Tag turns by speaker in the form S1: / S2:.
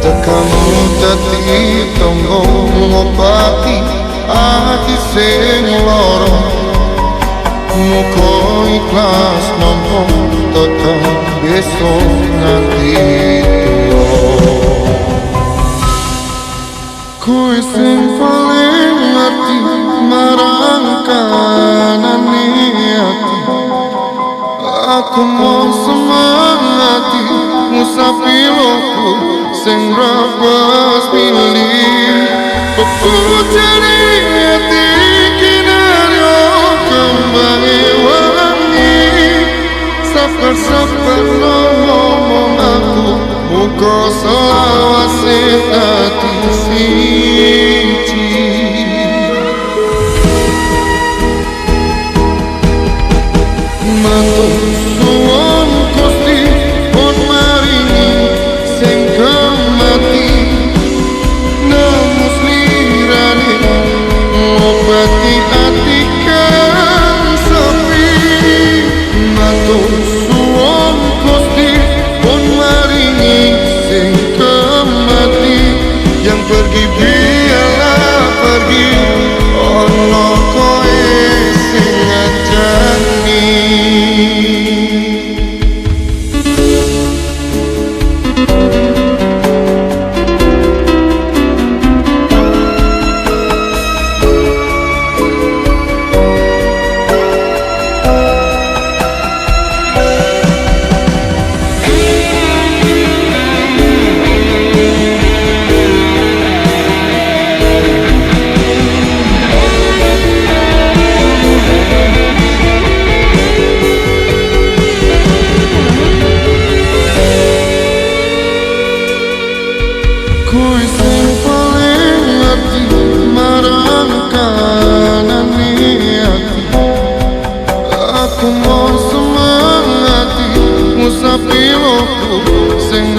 S1: Tekamu dadi tonggo ngobati ati sing lara. Muga ikhlas nampa tetep besok nganti tuwa. Kowe sing paling ngerti marang kanane ati. Aku mau semangati musafirku sing rabas pilih. Pepujane ati kinaryo kembali wangi. Sabar-sabar ngomong aku, muga selawase dadi siji. Matur suwun Gusti pun maringi sing kemati. Namus lirane ngobati ati kang sepi. Matur suwun Gusti pun maringi sing kemati. Yang pergi biarlah pergi, ono kowe sing ngajani. Kowe sing paling ngerti marang kanane ati. Aku mau semangati musafirku sing